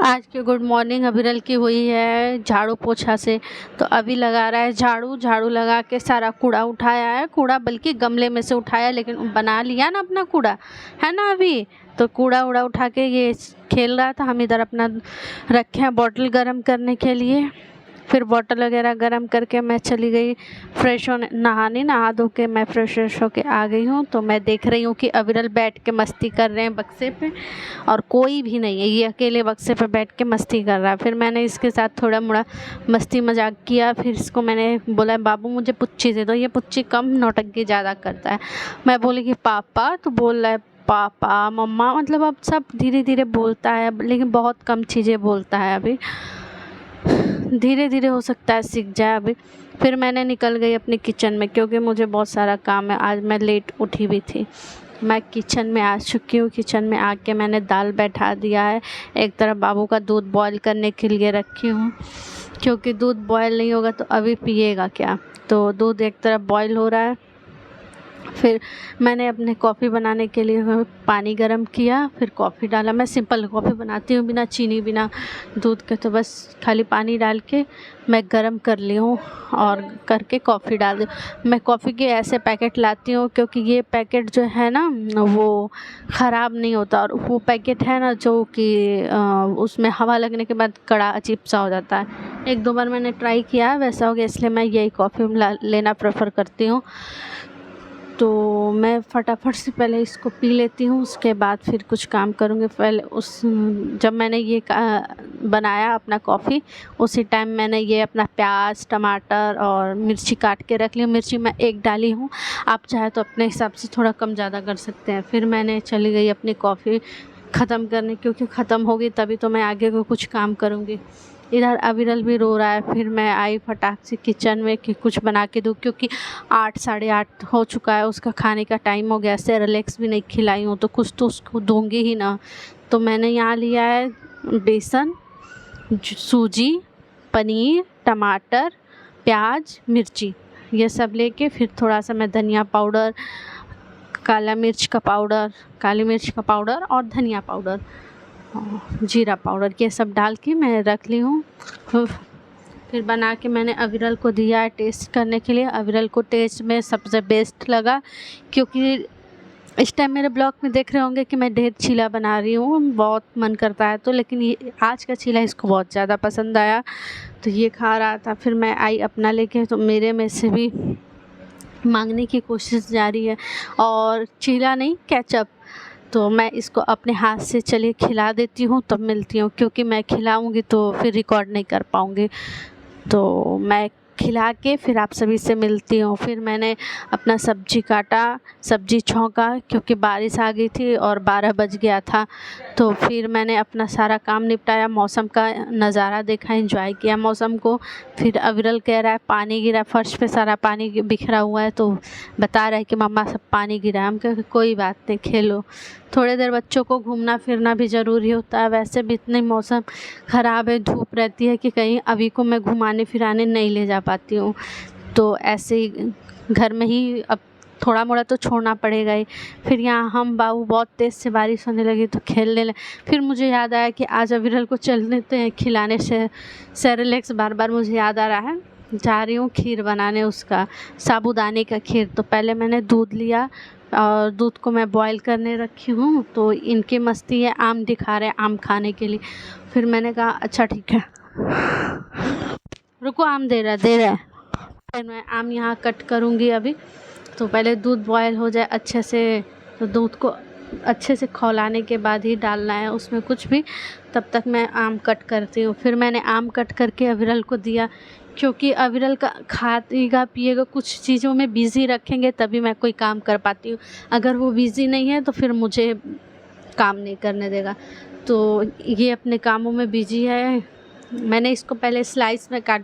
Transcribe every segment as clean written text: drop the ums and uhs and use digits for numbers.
आज की good morning अविरल की हुई है झाड़ू पोछा से। तो अभी लगा रहा है झाड़ू। झाड़ू लगा के सारा कूड़ा उठाया है, कूड़ा बल्कि गमले में से उठाया, लेकिन बना लिया ना अपना कूड़ा, है ना। अभी तो कूड़ा उड़ा उठा के ये खेल रहा था। हम इधर अपना रखे हैं बॉटल गर्म करने के लिए। फिर बॉटल वगैरह गर्म करके मैं चली गई फ्रेश होने, नहाने। नहा धो के मैं फ्रेश होके आ गई हूँ। तो मैं देख रही हूँ कि अविरल बैठ के मस्ती कर रहे हैं बक्से पे, और कोई भी नहीं है, ये अकेले बक्से पे बैठ के मस्ती कर रहा है। फिर मैंने इसके साथ थोड़ा मोड़ा मस्ती मजाक किया। फिर इसको मैंने बोला, बाबू मुझे पुच्ची दे दो। ये पुच्ची कम, नौटंकी ज़्यादा करता है। मैं बोली कि पापा, तो बोल रहा है पापा मम्मा, मतलब अब सब धीरे धीरे बोलता है, लेकिन बहुत कम चीज़ें बोलता है अभी। धीरे धीरे हो सकता है सीख जाए अभी। फिर मैंने निकल गई अपने किचन में, क्योंकि मुझे बहुत सारा काम है। आज मैं लेट उठी भी थी। मैं किचन में आ चुकी हूँ। किचन में आके मैंने दाल बैठा दिया है। एक तरफ बाबू का दूध बॉईल करने के लिए रखी हूँ, क्योंकि दूध बॉईल नहीं होगा तो अभी पिएगा क्या। तो दूध एक तरफ बॉईल हो रहा है। फिर मैंने अपने कॉफ़ी बनाने के लिए पानी गरम किया, फिर कॉफ़ी डाला। मैं सिंपल कॉफ़ी बनाती हूँ, बिना चीनी बिना दूध के। तो बस खाली पानी डाल के मैं गरम कर ली हूँ और करके कॉफ़ी डाल दी। मैं कॉफ़ी के ऐसे पैकेट लाती हूँ, क्योंकि ये पैकेट जो है ना वो ख़राब नहीं होता। और वो पैकेट है ना जो कि उसमें हवा लगने के बाद कड़ा अजीब सा हो जाता है। एक दो बार मैंने ट्राई किया है, वैसा हो गया, इसलिए मैं यही कॉफ़ी लेना प्रेफर करती हूँ। तो मैं फटाफट से पहले इसको पी लेती हूँ, उसके बाद फिर कुछ काम करूँगी। पहले जब मैंने ये बनाया अपना कॉफ़ी, उसी टाइम मैंने ये अपना प्याज टमाटर और मिर्ची काट के रख ली। मिर्ची मैं एक डाली हूँ, आप चाहे तो अपने हिसाब से थोड़ा कम ज़्यादा कर सकते हैं। फिर मैंने चली गई अपनी कॉफ़ी ख़त्म करने, क्योंकि ख़त्म होगी तभी तो मैं आगे को कुछ काम करूँगी। इधर अविरल भी रो रहा है। फिर मैं आई फटाक से किचन में कि कुछ बना के दूँ, क्योंकि 8 साढ़े 8 हो चुका है, उसका खाने का टाइम हो गया। सेरेलैक्स भी नहीं खिलाई हूँ तो कुछ तो उसको दूँगी ही ना। तो मैंने यहाँ लिया है बेसन, सूजी, पनीर, टमाटर, प्याज, मिर्ची, ये सब लेके फिर थोड़ा सा मैं धनिया पाउडर, काली मिर्च का पाउडर और धनिया पाउडर, जीरा पाउडर, ये सब डाल के मैं रख ली हूँ। फिर बना के मैंने अविरल को दिया है टेस्ट करने के लिए। अविरल को टेस्ट में सबसे बेस्ट लगा, क्योंकि इस टाइम मेरे ब्लॉग में देख रहे होंगे कि मैं ढेर चीला बना रही हूँ, बहुत मन करता है। तो लेकिन ये आज का चीला इसको बहुत ज़्यादा पसंद आया, तो ये खा रहा था। फिर मैं आई अपना लेके, तो मेरे में से भी मांगने की कोशिश जारी है। और चीला नहीं, केचप, तो मैं इसको अपने हाथ से चलिए खिला देती हूँ, तब मिलती हूँ, क्योंकि मैं खिलाऊँगी तो फिर रिकॉर्ड नहीं कर पाऊँगी। तो मैं खिला के फिर आप सभी से मिलती हूँ। फिर मैंने अपना सब्जी काटा, सब्जी छौंका, क्योंकि बारिश आ गई थी और 12 बज गया था। तो फिर मैंने अपना सारा काम निपटाया, मौसम का नज़ारा देखा, एंजॉय किया मौसम को। फिर अविरल कह रहा है पानी गिरा, फर्श पे सारा पानी बिखरा हुआ है, तो बता रहा है कि मम्मा सब पानी गिरा है। हम कहे कोई बात नहीं, खेलो। थोड़ी देर बच्चों को घूमना फिरना भी ज़रूरी होता है। वैसे भी इतनी मौसम ख़राब है, धूप रहती है कि कहीं अभी को मैं घुमाने फिराने नहीं ले जा पाती हूँ। तो ऐसे ही घर में ही अब थोड़ा मोड़ा तो छोड़ना पड़ेगा ही। फिर यहाँ हम बाबू बहुत तेज़ से बारिश होने लगी तो खेलने लगे। फिर मुझे याद आया कि आज अविरल को चल देते हैं खिलाने से सेरेलैक्स। बार बार मुझे याद आ रहा है, जा रही हूँ खीर बनाने, उसका साबूदाने का खीर। तो पहले मैंने दूध लिया और दूध को मैं बॉईल करने रखी हूँ। तो इनकी मस्ती है, आम दिखा रहे हैं आम खाने के लिए। फिर मैंने कहा अच्छा ठीक है, रुको, आम दे रहा है। फिर मैं आम यहाँ कट करूँगी अभी। तो पहले दूध बॉयल हो जाए अच्छे से, तो दूध को अच्छे से खौलाने के बाद ही डालना है उसमें कुछ भी। तब तक मैं आम कट करती हूँ। फिर मैंने आम कट करके अविरल को दिया, क्योंकि अविरल का खाएगा पिएगा, कुछ चीज़ों में बिज़ी रखेंगे तभी मैं कोई काम कर पाती हूँ। अगर वो बिज़ी नहीं है तो फिर मुझे काम नहीं करने देगा। तो ये अपने कामों में बिज़ी है। मैंने इसको पहले स्लाइस में काट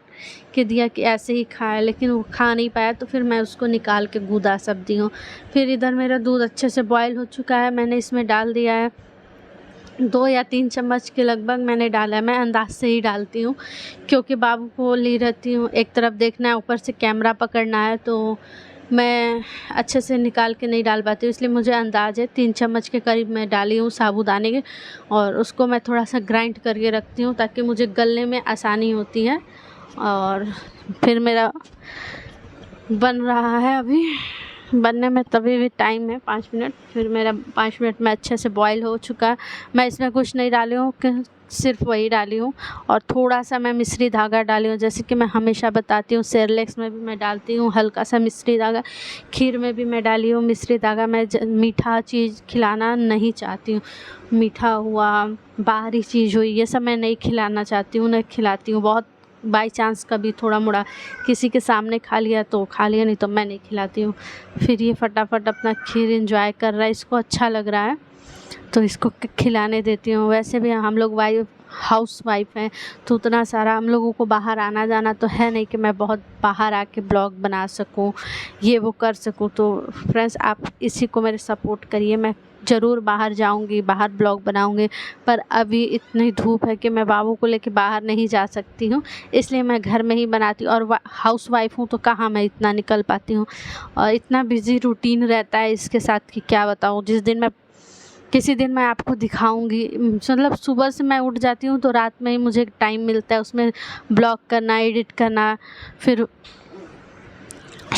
के दिया कि ऐसे ही खाए, लेकिन वो खा नहीं पाया, तो फिर मैं उसको निकाल के गूदा सब दी हूँ। फिर इधर मेरा दूध अच्छे से बॉयल हो चुका है, मैंने इसमें डाल दिया है 2 या 3 चम्मच के लगभग मैंने डाला है। मैं अंदाज से ही डालती हूँ, क्योंकि बाबू को ली रहती हूँ, एक तरफ देखना है, ऊपर से कैमरा पकड़ना है, तो मैं अच्छे से निकाल के नहीं डाल पाती हूँ, इसलिए मुझे अंदाज़ है 3 चम्मच के करीब मैं डाली हूँ साबूदाने के, और उसको मैं थोड़ा सा ग्राइंड करके रखती हूँ ताकि मुझे गलने में आसानी होती है। और फिर मेरा बन रहा है, अभी बनने में तभी भी टाइम है 5 मिनट। फिर मेरा 5 मिनट में अच्छे से बॉईल हो चुका है। मैं इसमें कुछ नहीं डाली हूँ, सिर्फ वही डाली हूँ, और थोड़ा सा मैं मिश्री धागा डाली हूँ। जैसे कि मैं हमेशा बताती हूँ, सेरेलैक्स में भी मैं डालती हूँ हल्का सा मिश्री धागा, खीर में भी मैं डाली हूँ मिश्री धागा। मैं मीठा चीज़ खिलाना नहीं चाहती हूँ, मीठा हुआ, बाहरी चीज़ हुई, ये सब मैं नहीं खिलाना चाहती हूँ, नहीं खिलाती हूँ। बहुत बाई चांस कभी थोड़ा मोड़ा किसी के सामने खा लिया तो खा लिया, नहीं तो मैं नहीं खिलाती हूँ। फिर ये फटाफट अपना खीर एंजॉय कर रहा है, इसको अच्छा लग रहा है तो इसको खिलाने देती हूँ। वैसे भी हम लोग हाउस वाइफ हैं, तो उतना सारा हम लोगों को बाहर आना जाना तो है नहीं कि मैं बहुत बाहर आके ब्लॉग बना सकूँ, ये वो कर सकूँ। तो फ्रेंड्स, आप इसी को मेरे सपोर्ट करिए। मैं ज़रूर बाहर जाऊंगी, बाहर ब्लॉग बनाऊंगी, पर अभी इतनी धूप है कि मैं बाबू को लेके बाहर नहीं जा सकती हूँ, इसलिए मैं घर में ही बनाती हूँ। और हाउस वाइफ हूँ तो कहाँ मैं इतना निकल पाती हूँ, और इतना बिजी रूटीन रहता है इसके साथ कि क्या बताऊँ। किसी दिन मैं आपको दिखाऊंगी, मतलब सुबह से मैं उठ जाती हूँ तो रात में ही मुझे टाइम मिलता है उसमें ब्लॉग करना, एडिट करना, फिर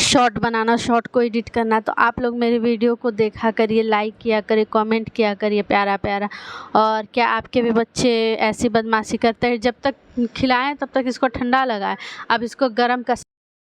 शॉर्ट बनाना, शॉर्ट को एडिट करना। तो आप लोग मेरे वीडियो को देखा करिए, लाइक किया करिए, कमेंट किया करिए प्यारा प्यारा। और क्या आपके भी बच्चे ऐसी बदमाशी करते हैं? जब तक खिलाएं तब तक इसको ठंडा लगा है, अब इसको गर्म का